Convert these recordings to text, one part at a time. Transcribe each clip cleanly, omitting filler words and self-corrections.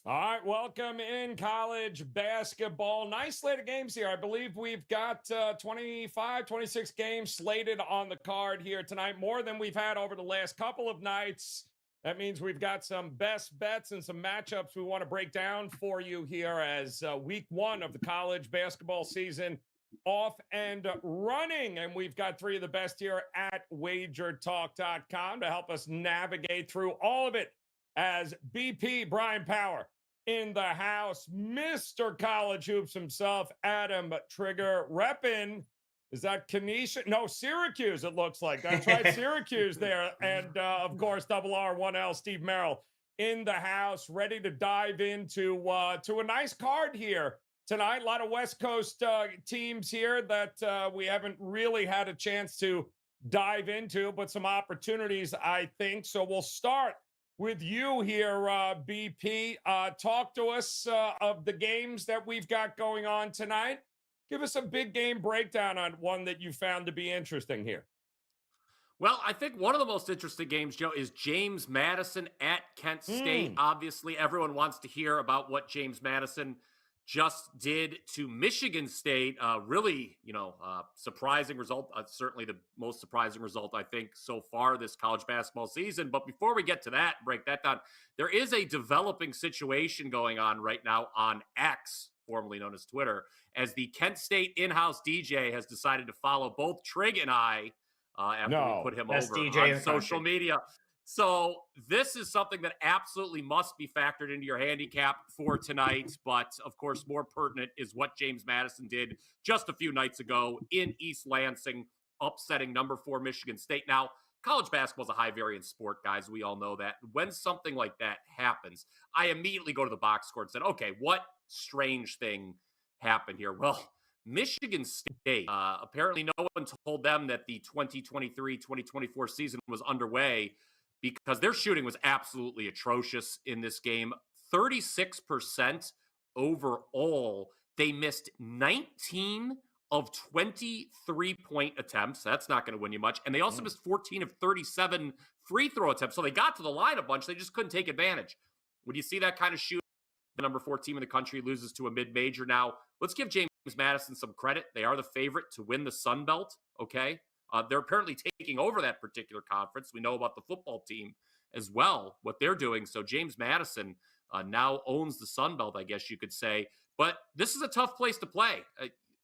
All right, welcome in college basketball. Nice slate of games here. I believe we've got 25, 26 games slated on the card here tonight, more than we've had over the last couple of nights. That means we've got some best bets and some matchups we want to break down for you here as week one of the college basketball season off and running. And we've got three of the best here at WagerTalk.com to help us navigate through all of it as BP Bryan Power in the house, Mr. College Hoops himself, Adam Trigger, repping. Is that Kenesha? No, Syracuse, it looks like. That's right, Syracuse there. And, of course, Double R1L, Steve Merrill in the house, ready to dive into to a nice card here tonight. A lot of West Coast teams here that we haven't really had a chance to dive into, but some opportunities, I think. So we'll start with you here, BP. Talk to us of the games that we've got going on tonight. Give us a big game breakdown on one that you found to be interesting here. Well, I think one of the most interesting games, Joe, is James Madison at Kent State. Obviously, everyone wants to hear about what James Madison just did to Michigan State. Really, surprising result. Certainly the most surprising result, I think, so far this college basketball season. But before we get to that, break that down, there is a developing situation going on right now on X, formerly known as Twitter, as the Kent State in-house DJ has decided to follow both Trig and I after we put him over on social media. So this is something that absolutely must be factored into your handicap for tonight. But, of course, more pertinent is what James Madison did just a few nights ago in East Lansing, upsetting number 4 Michigan State. Now, college basketball is a high-variance sport, guys. We all know that. When something like that happens, I immediately go to the box score and said, okay, what strange thing happened here? Well, Michigan State, apparently no one told them that the 2023-2024 season was underway, because their shooting was absolutely atrocious in this game. 36% overall. They missed 19 of 23-point attempts. That's not going to win you much. And they also missed 14 of 37 free throw attempts. So they got to the line a bunch. They just couldn't take advantage. When you see that kind of shooting, the number 4 team in the country loses to a mid-major. Now, let's give James Madison some credit. They are the favorite to win the Sun Belt, okay? They're apparently taking over that particular conference. We know about the football team as well, what they're doing. So James Madison now owns the Sun Belt, I guess you could say. But this is a tough place to play.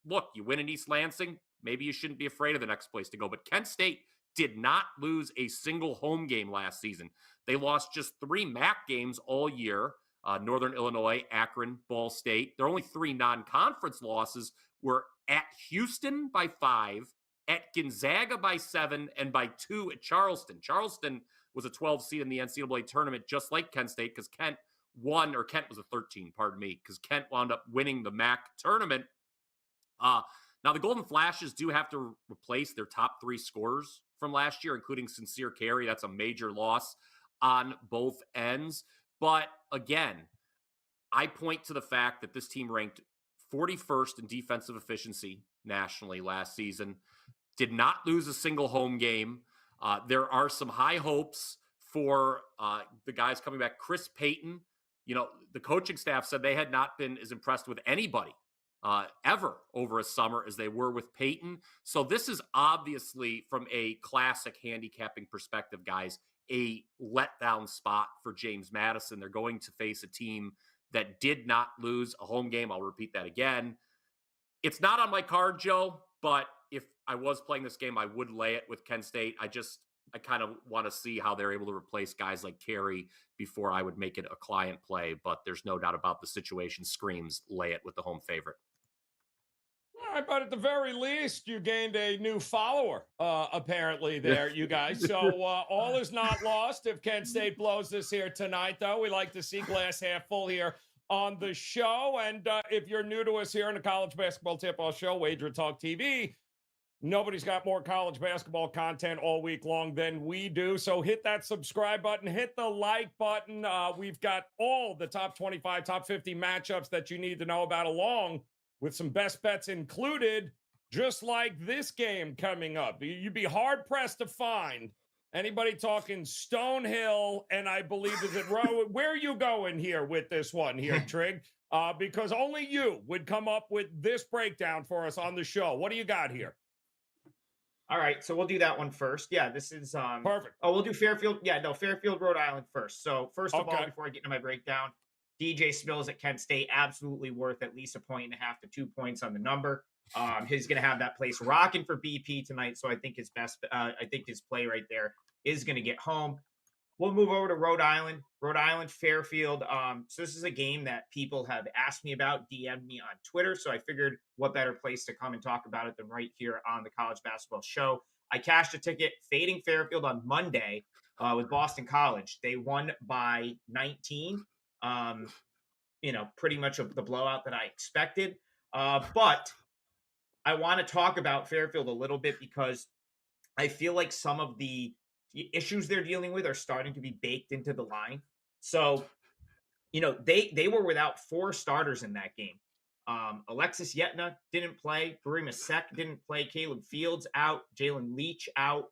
Look, you win in East Lansing, maybe you shouldn't be afraid of the next place to go. But Kent State did not lose a single home game last season. They lost just 3 MAC games all year. Northern Illinois, Akron, Ball State. Their only 3 non-conference losses were at Houston by 5, at Gonzaga by 7, and by 2 at Charleston. Charleston was a 12 seed in the NCAA tournament, just like Kent State, because Kent was a 13, pardon me, because Kent wound up winning the MAC tournament. Now, the Golden Flashes do have to replace their top 3 scorers from last year, including Sincere Carey. That's a major loss on both ends. But again, I point to the fact that this team ranked 41st in defensive efficiency nationally last season, did not lose a single home game. There are some high hopes for the guys coming back. Chris Payton, the coaching staff said they had not been as impressed with anybody ever over a summer as they were with Payton. So this is obviously, from a classic handicapping perspective, guys, a letdown spot for James Madison. They're going to face a team that did not lose a home game. I'll repeat that again. It's not on my card, Joe, but if I was playing this game, I would lay it with Kent State. I kind of want to see how they're able to replace guys like Carey before I would make it a client play, but there's no doubt about the situation screams lay it with the home favorite. All right, but at the very least, you gained a new follower, apparently, there, you guys. So all is not lost if Kent State blows this here tonight, though. We like to see glass half full here on the show. And if you're new to us here on the College Basketball Tip-Off Show, Wager Talk TV, nobody's got more college basketball content all week long than we do. So hit that subscribe button, hit the like button. We've got all the top 25, top 50 matchups that you need to know about, along with some best bets included, just like this game coming up. You'd be hard-pressed to find Anybody talking Stonehill, and I believe is it Rhode? Where are you going here with this one here, Trig? Because only you would come up with this breakdown for us on the show. What do you got here? All right, so we'll do that one first. Yeah, this is Perfect. oh, we'll do Fairfield. Yeah, no, Fairfield, Rhode Island first. So first of all, Okay. before I get into my breakdown, DJ Spills at Kent State, absolutely worth at least 1.5 to 2 points on the number. He's going to have that place rocking for BP tonight. So I think his play right there is going to get home. We'll move over to Rhode Island, Fairfield. So this is a game that people have asked me about, DM'd me on Twitter. So I figured what better place to come and talk about it than right here on the College Basketball Show. I cashed a ticket fading Fairfield on Monday with Boston College. They won by 19. Pretty much of the blowout that I expected. But I want to talk about Fairfield a little bit because I feel like some of the issues they're dealing with are starting to be baked into the line. So, they were without 4 starters in that game. Alexis Yetna didn't play. Karima Sek didn't play. Caleb Fields out. Jalen Leach out.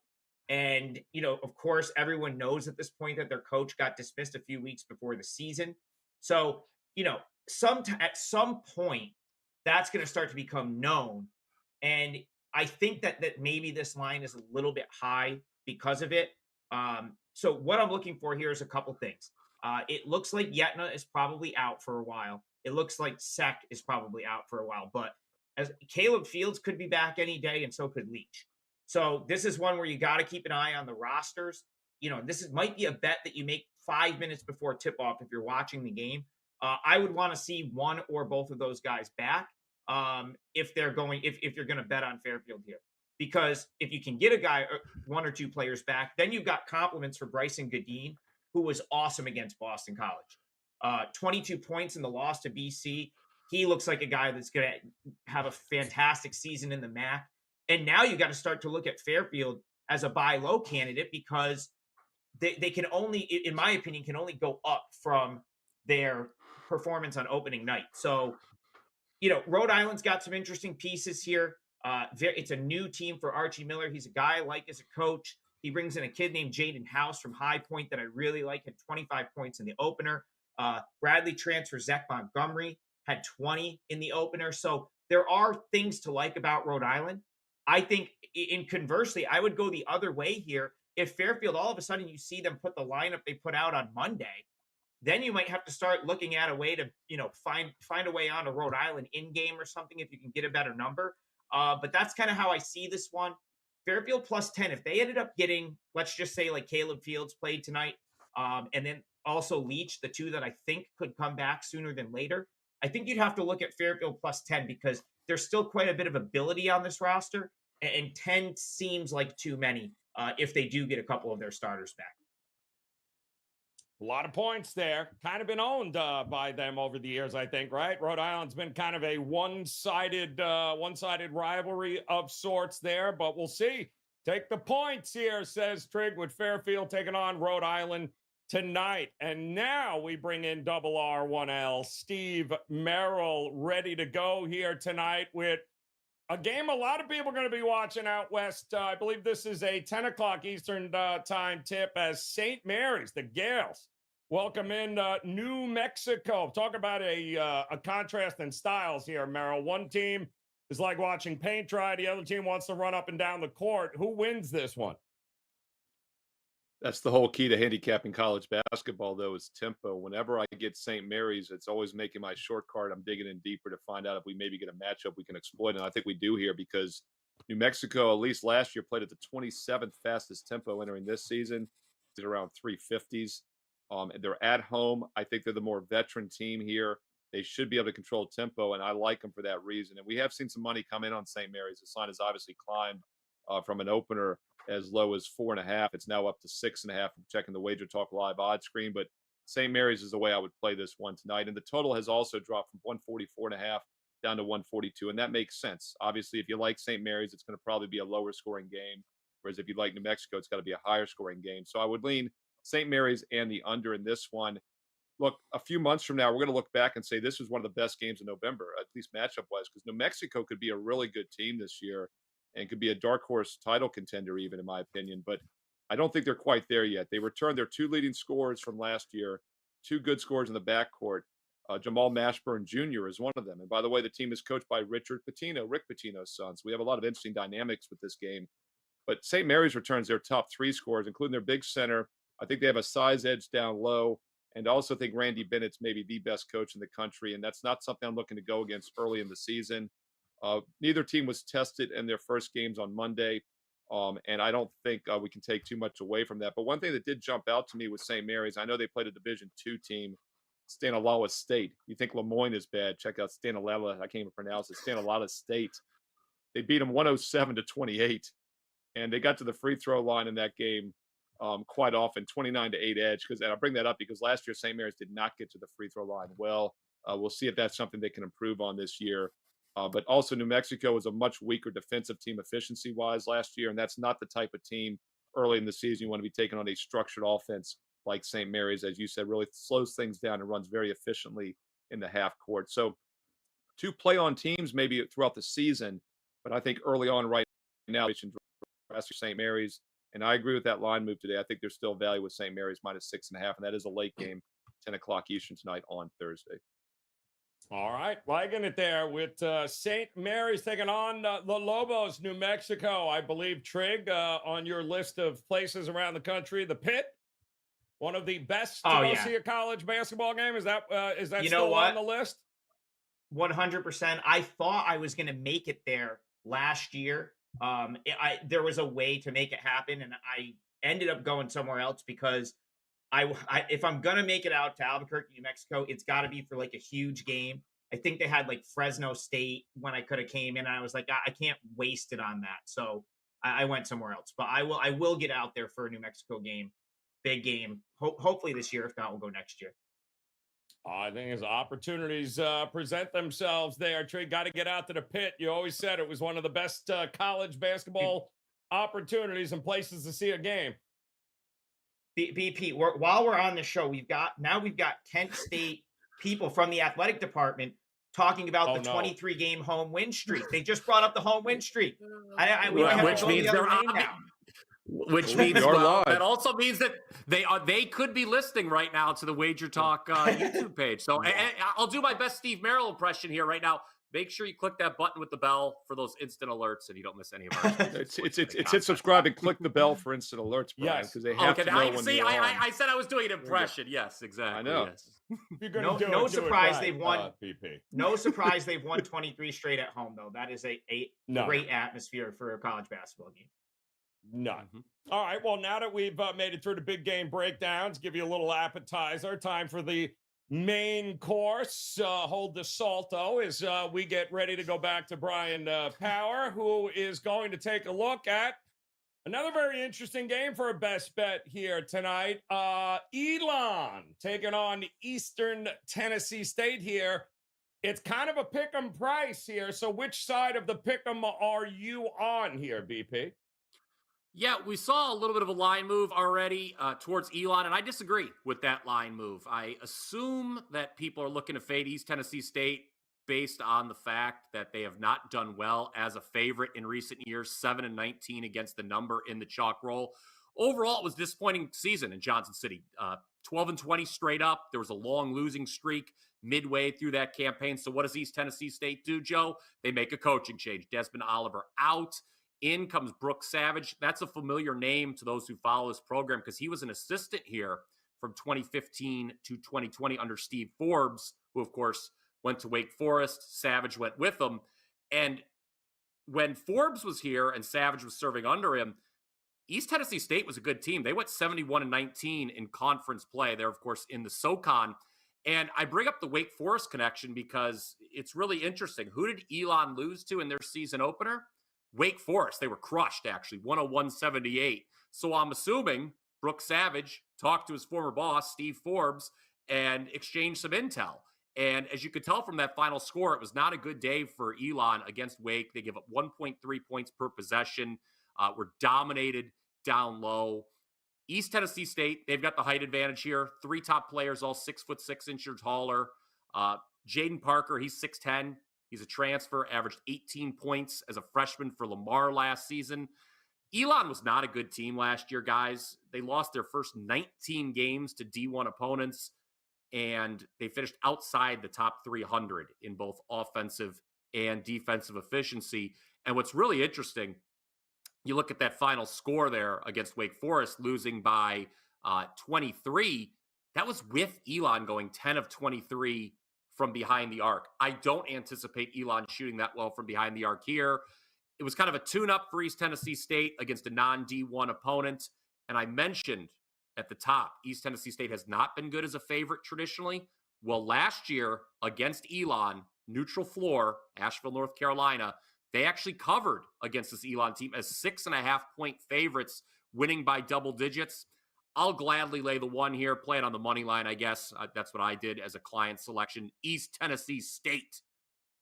And, of course, everyone knows at this point that their coach got dismissed a few weeks before the season. So, at some point, that's going to start to become known. And I think that maybe this line is a little bit high because of it. So what I'm looking for here is a couple things. It looks like Yetna is probably out for a while. It looks like Sek is probably out for a while, but as Caleb Fields could be back any day, and so could Leach. So this is one where you got to keep an eye on the rosters. Might be a bet that you make 5 minutes before tip-off if you're watching the game. I would want to see one or both of those guys back if you're going to bet on Fairfield here. Because if you can get a guy, 1 or 2 players back, then you've got compliments for Bryson Godin, who was awesome against Boston College. 22 points in the loss to BC. He looks like a guy that's going to have a fantastic season in the MAC. And now you got to start to look at Fairfield as a buy low candidate because they can only, in my opinion, can only go up from their performance on opening night. So, Rhode Island's got some interesting pieces here. It's a new team for Archie Miller. He's a guy I like as a coach. He brings in a kid named Jaden House from High Point that I really like, had 25 points in the opener. Bradley transfer Zach Montgomery had 20 in the opener. So there are things to like about Rhode Island. I think, conversely, I would go the other way here. If Fairfield, all of a sudden you see them put the lineup they put out on Monday, then you might have to start looking at a way to, find a way on to Rhode Island in-game or something if you can get a better number. But that's kind of how I see this one. Fairfield plus 10. If they ended up getting, let's just say like Caleb Fields played tonight, and then also Leach, the 2 that I think could come back sooner than later, I think you'd have to look at Fairfield plus 10 because there's still quite a bit of ability on this roster, and 10 seems like too many if they do get a couple of their starters back. A lot of points there. Kind of been owned by them over the years, I think, right? Rhode Island's been kind of a one-sided rivalry of sorts there, but we'll see. Take the points here, says Trig, with Fairfield taking on Rhode Island tonight. And now we bring in Double R1L, Steve Merrill, ready to go here tonight with a game a lot of people are going to be watching out west. I believe this is a 10 o'clock Eastern time tip as St. Mary's, the Gales, welcome in New Mexico. Talk about a contrast in styles here, Merrill. One team is like watching paint dry. The other team wants to run up and down the court. Who wins this one? That's the whole key to handicapping college basketball, though, is tempo. Whenever I get St. Mary's, it's always making my short card. I'm digging in deeper to find out if we maybe get a matchup we can exploit. And I think we do here because New Mexico, at least last year, played at the 27th fastest tempo entering this season. It's around 350s. They're at home. I think they're the more veteran team here. They should be able to control tempo, and I like them for that reason. And we have seen some money come in on St. Mary's. The line has obviously climbed from an opener as low as 4.5. It's now up to 6.5. I'm checking the WagerTalk live odds screen, but St. Mary's is the way I would play this one tonight. And the total has also dropped from 144.5 down to 142, and that makes sense. Obviously, if you like St. Mary's, it's going to probably be a lower scoring game, whereas if you like New Mexico, it's got to be a higher scoring game. So I would lean St. Mary's and the under in this one. Look, a few months from now, we're going to look back and say this was one of the best games in November, at least matchup-wise, because New Mexico could be a really good team this year and could be a dark horse title contender even, in my opinion. But I don't think they're quite there yet. They returned their 2 leading scorers from last year, 2 good scorers in the backcourt. Jamal Mashburn Jr. is one of them. And by the way, the team is coached by Rick Pitino's son. So we have a lot of interesting dynamics with this game. But St. Mary's returns their top 3 scorers, including their big center. I think they have a size edge down low. And I also think Randy Bennett's maybe the best coach in the country. And that's not something I'm looking to go against early in the season. Neither team was tested in their first games on Monday. And I don't think we can take too much away from that. But one thing that did jump out to me with St. Mary's, I know they played a Division II team, Stanislaus State. You think Lemoyne is bad? Check out Stanislaus. I can't even pronounce it. Stanislaus State. They beat them 107-28, and they got to the free throw line in that game quite often, 29-8 edge. And I bring that up because last year St. Mary's did not get to the free throw line. Well, we'll see if that's something they can improve on this year. But also New Mexico was a much weaker defensive team efficiency-wise last year, and that's not the type of team early in the season you want to be taking on a structured offense like St. Mary's, as you said, really slows things down and runs very efficiently in the half court. So 2 play-on teams maybe throughout the season, but I think early on right now, St. Mary's, and I agree with that line move today. I think there's still value with St. Mary's -6.5, and that is a late game, 10 o'clock Eastern tonight on Thursday. All right, liking it there with St. Mary's taking on the Lobos, New Mexico. I believe, Trig, on your list of places around the country, the Pit, one of the best to go see a college basketball game. Is that still on the list? 100%. I thought I was going to make it there last year. There was a way to make it happen, and I ended up going somewhere else because if I'm going to make it out to Albuquerque, New Mexico, it's got to be for like a huge game. I think they had like Fresno State when I could have came in, and I was like, I can't waste it on that. So I went somewhere else, but I will get out there for a New Mexico game, big game. Hopefully this year. If not, we'll go next year. I think as opportunities present themselves there, Trey, got to get out to the Pit. You always said it was one of the best college basketball opportunities and places to see a game. BP, while we're on the show, we've got Kent State people from the athletic department talking about the 23-game home win streak. They just brought up the home win streak. Which means they're on now. Which means that also means that they could be listening right now to the WagerTalk YouTube page. So I'll do my best Steve Merrill impression here right now. Make sure you click that button with the bell for those instant alerts, and you don't miss any of our. It's hit subscribe and click the bell for instant alerts, Brian, because they have to know when you're on. I said I was doing an impression. Yes, exactly. I know. Yes. No surprise they've won. No surprise they've won 23 straight at home, though. That is a great atmosphere for a college basketball game. None. Mm-hmm. All right. Well, now that we've made it through the big game breakdowns, give you a little appetizer. Time for the main course. Hold the salto as we get ready to go back to Bryan Power, who is going to take a look at another very interesting game for a best bet here tonight. Elon taking on Eastern Tennessee State here. It's kind of a pick 'em price here. So which side of the pick 'em are you on here, BP? Yeah, we saw a little bit of a line move already towards Elon, and I disagree with that line move. I assume that people are looking to fade East Tennessee State based on the fact that they have not done well as a favorite in recent years, 7-19 against the number in the chalk roll. Overall, it was a disappointing season in Johnson City. 12-20 straight up. There was a long losing streak midway through that campaign. So what does East Tennessee State do, Joe? They make a coaching change. Desmond Oliver out. In comes Brooke Savage. That's a familiar name to those who follow this program because he was an assistant here from 2015 to 2020 under Steve Forbes, who, of course, went to Wake Forest. Savage went with him. And when Forbes was here and Savage was serving under him, East Tennessee State was a good team. They went 71-19 in conference play. They're, of course, in the SoCon. And I bring up the Wake Forest connection because it's really interesting. Who did Elon lose to in their season opener? Wake Forest. They were crushed, actually, 101-78. So I'm assuming Brooke Savage talked to his former boss, Steve Forbes, and exchanged some intel. And as you could tell from that final score, it was not a good day for Elon against Wake. They give up 1.3 points per possession, were dominated down low. East Tennessee State, they've got the height advantage here. 3 top players, all 6'6" or taller. Jaden Parker, he's 6'10". He's a transfer, averaged 18 points as a freshman for Lamar last season. Elon was not a good team last year, guys. They lost their first 19 games to D1 opponents, and they finished outside the top 300 in both offensive and defensive efficiency. And what's really interesting, you look at that final score there against Wake Forest, losing by 23. That was with Elon going 10 of 23 from behind the arc. I don't anticipate Elon shooting that well from behind the arc here. It was kind of a tune-up for East Tennessee State against a non-D1 opponent. And I mentioned at the top, East Tennessee State has not been good as a favorite traditionally. Well, last year against Elon, neutral floor, Asheville, North Carolina, they actually covered against this Elon team as 6.5-point favorites, winning by double digits. I'll gladly lay the one here, play it on the money line, I guess. That's what I did as a client selection. East Tennessee State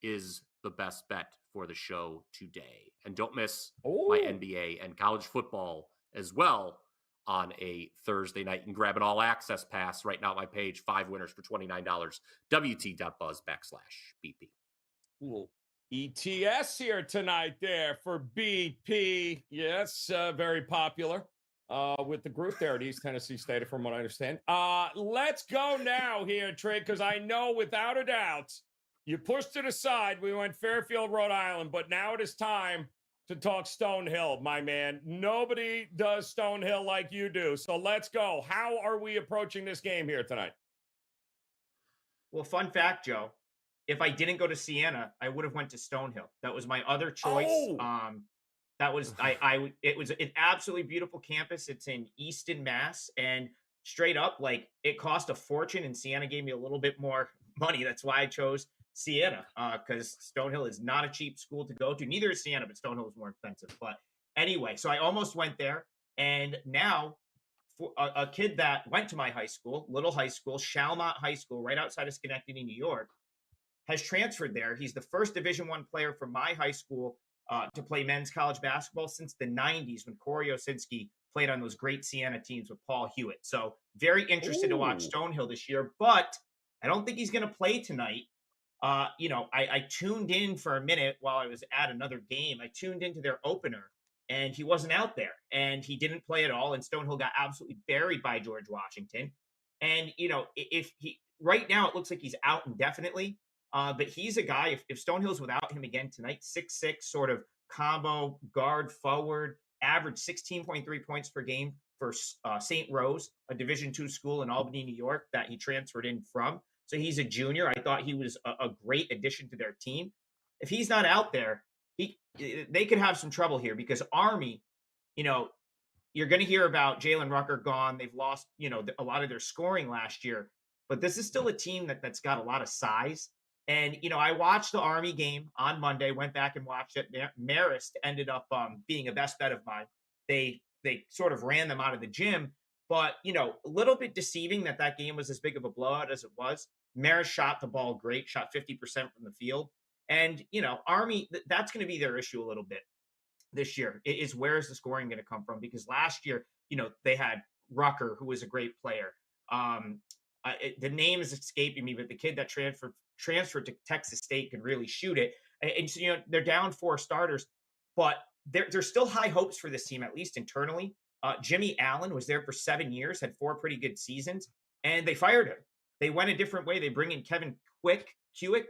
is the best bet for the show today. And don't miss my NBA and college football as well on a Thursday night. You can grab an all-access pass right now at my page, 5 winners for $29, wt.buzz/BP. Cool. ETS here tonight there for BP. Yes, very popular with the group there at East Tennessee State, from what I understand. Let's go now here, Trey, because I know without a doubt you pushed it aside. We went Fairfield, Rhode Island, but now it is time to talk Stonehill, my man. Nobody does Stonehill like you do. So let's go. How are we approaching this game here tonight? Well, fun fact, Joe. If I didn't go to Siena, I would have went to Stonehill. That was my other choice. That was it was an absolutely beautiful campus. It's in Easton, Mass, and straight up, like, it cost a fortune, and Siena gave me a little bit more money. That's why I chose Siena, because Stonehill is not a cheap school to go to. Neither is Siena, but Stonehill is more expensive. But anyway, so I almost went there, and now for a kid that went to my high school, little high school, Chalmont High School, right outside of Schenectady, New York, has transferred there. He's the first Division I player from my high school to play men's college basketball since the 90s, when Corey Osinski played on those great Siena teams with Paul Hewitt. So very interested to watch Stonehill this year, but I don't think he's going to play tonight. I tuned in for a minute while I was at another game. I tuned into their opener, and he wasn't out there, and he didn't play at all. And Stonehill got absolutely buried by George Washington. And, if he right now, it looks like he's out indefinitely. But he's a guy, if Stonehill's without him again tonight, 6'6", sort of combo guard forward, average 16.3 points per game for St. Rose, a Division II school in Albany, New York, that he transferred in from. So he's a junior. I thought he was a great addition to their team. If he's not out there, they could have some trouble here, because Army, you're going to hear about Jalen Rucker gone. They've lost, a lot of their scoring last year. But this is still a team that's got a lot of size. And, I watched the Army game on Monday, went back and watched it. Marist ended up being a best bet of mine. They sort of ran them out of the gym, but, a little bit deceiving that game was as big of a blowout as it was. Marist shot the ball great, shot 50% from the field. And, Army, that's going to be their issue a little bit this year, is where is the scoring going to come from? Because last year, they had Rucker, who was a great player. The name is escaping me, but the kid that transferred to Texas State could really shoot it. And so, they're down 4 starters, but there's still high hopes for this team, at least internally. Jimmy Allen was there for 7 years, had 4 pretty good seasons, and they fired him. They went a different way. They bring in Kevin Kuick.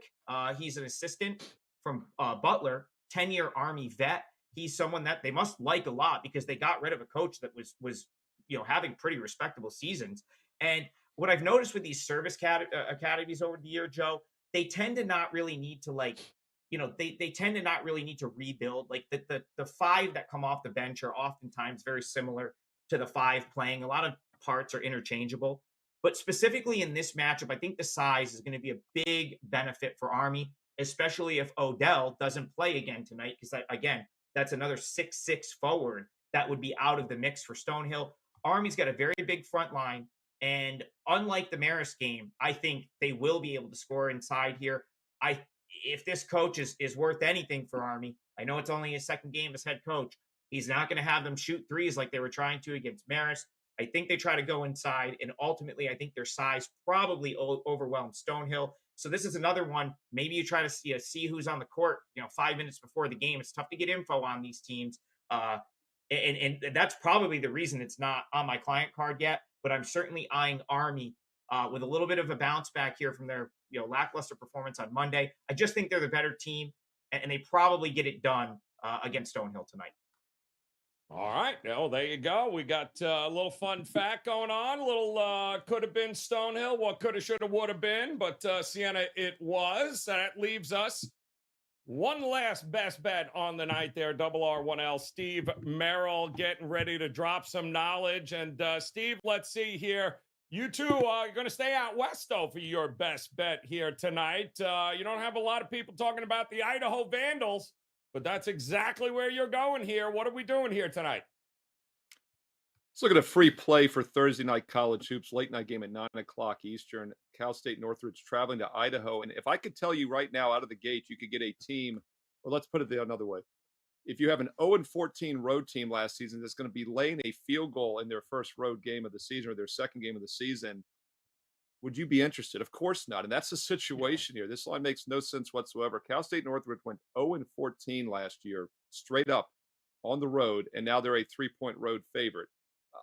He's an assistant from Butler, 10-year Army vet. He's someone that they must like a lot, because they got rid of a coach that was having pretty respectable seasons. And what I've noticed with these service academies over the year, Joe, they tend to not really need to they tend to not really need to rebuild. Like the 5 that come off the bench are oftentimes very similar to the 5 playing. A lot of parts are interchangeable. But specifically in this matchup, I think the size is going to be a big benefit for Army, especially if Odell doesn't play again tonight, because, again, that's another 6'6" forward that would be out of the mix for Stonehill. Army's got a very big front line, and unlike the Marist game, I think they will be able to score inside here. If this coach is worth anything for Army, I know it's only his second game as head coach. He's not going to have them shoot threes like they were trying to against Marist. I think they try to go inside, and ultimately I think their size probably overwhelms Stonehill. So this is another one. Maybe you try to see who's on the court, 5 minutes before the game. It's tough to get info on these teams. And that's probably the reason it's not on my client card yet. But I'm certainly eyeing Army with a little bit of a bounce back here from their lackluster performance on Monday. I just think they're the better team, and they probably get it done against Stonehill tonight. All right. Well, there you go. We got a little fun fact going on. A little could have been Stonehill. What could have, should have, would have been. But Sienna, it was. That leaves us one last best bet on the night there. Double R1L. Steve Merrill getting ready to drop some knowledge. And Steve, let's see here. You two are going to stay out west, though, for your best bet here tonight. You don't have a lot of people talking about the Idaho Vandals. But that's exactly where you're going here. What are we doing here tonight? Let's look at a free play for Thursday night college hoops, late night game at 9 o'clock Eastern. Cal State Northridge traveling to Idaho. And if I could tell you right now out of the gate, you could get a team, or let's put it another way. If you have an 0-14 road team last season that's going to be laying a field goal in their first road game of the season or their second game of the season, would you be interested? Of course not. And that's the situation here. This line makes no sense whatsoever. Cal State Northridge went 0-14 last year, straight up on the road, and now they're a 3-point road favorite.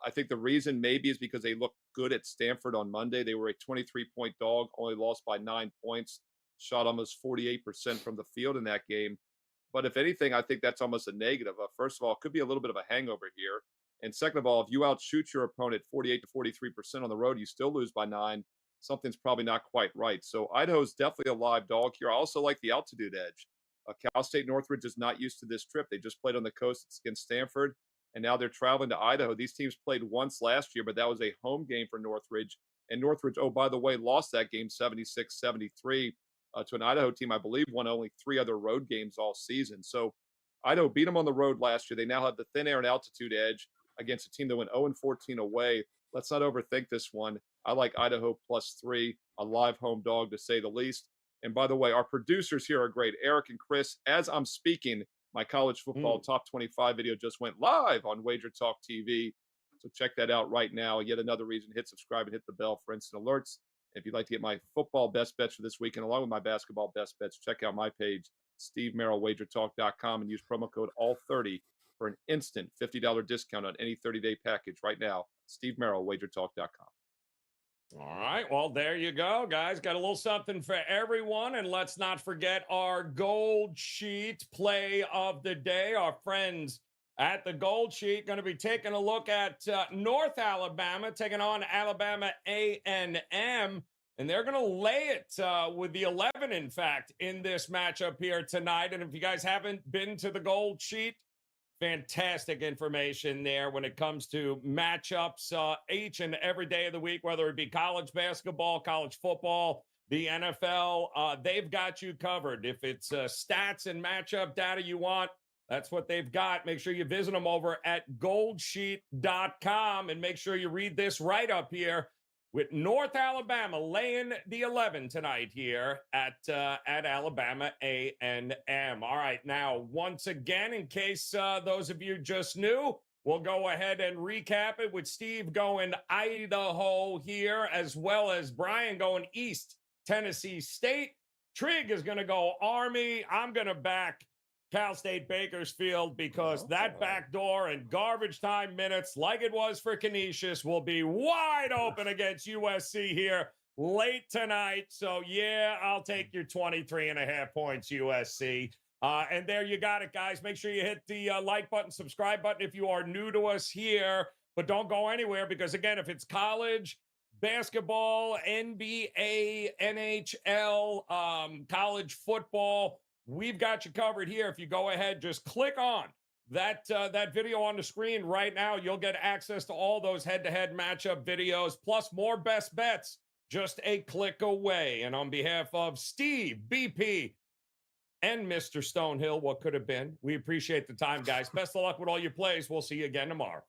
I think the reason maybe is because they looked good at Stanford on Monday. They were a 23-point dog, only lost by 9 points, shot almost 48% from the field in that game. But if anything, I think that's almost a negative. First of all, it could be a little bit of a hangover here. And second of all, if you outshoot your opponent 48 to 43% on the road, you still lose by 9. Something's probably not quite right. So Idaho's definitely a live dog here. I also like the altitude edge. Cal State Northridge is not used to this trip. They just played on the coast against Stanford, and now they're traveling to Idaho. These teams played once last year, but that was a home game for Northridge. And Northridge, oh, by the way, lost that game 76-73 to an Idaho team, I believe, won only 3 other road games all season. So Idaho beat them on the road last year. They now have the thin air and altitude edge against a team that went 0-14 away. Let's not overthink this one. I like Idaho +3, a live home dog to say the least. And by the way, our producers here are great. Eric and Chris, as I'm speaking, my college football top 25 video just went live on WagerTalk TV. So check that out right now. Yet another reason, hit subscribe and hit the bell for instant alerts. If you'd like to get my football best bets for this weekend, along with my basketball best bets, check out my page, SteveMerrillWagerTalk.com, and use promo code ALL30 for an instant $50 discount on any 30-day package right now. SteveMerrillWagerTalk.com. All right. Well, there you go, guys. Got a little something for everyone. And let's not forget our Gold Sheet play of the day. Our friends at the Gold Sheet going to be taking a look at North Alabama, taking on Alabama A&M. And they're going to lay it with the 11, in fact, in this matchup here tonight. And if you guys haven't been to the Gold Sheet, fantastic information there when it comes to matchups each and every day of the week, whether it be college basketball, college football, the NFL. They've got you covered. If it's stats and matchup data you want, that's what they've got. Make sure you visit them over at goldsheet.com and make sure you read this right up here with North Alabama laying the 11 tonight here at Alabama A&M. All right, now, once again, in case those of you just knew, we'll go ahead and recap it with Steve going Idaho here, as well as Brian going East Tennessee State. Trig is going to go Army. I'm going to back Cal State Bakersfield because that back door and garbage time minutes, like it was for Canisius, will be wide open against USC here late tonight. So, yeah, I'll take your 23.5 points, USC. And there you got it, guys. Make sure you hit the like button, subscribe button if you are new to us here. But don't go anywhere because, again, if it's college, basketball, NBA, NHL, college football, we've got you covered here. If you go ahead, just click on that video on the screen right now. You'll get access to all those head-to-head matchup videos, plus more best bets just a click away. And on behalf of Steve, BP, and Mr. Stonehill, what could have been, we appreciate the time, guys. Best of luck with all your plays. We'll see you again tomorrow.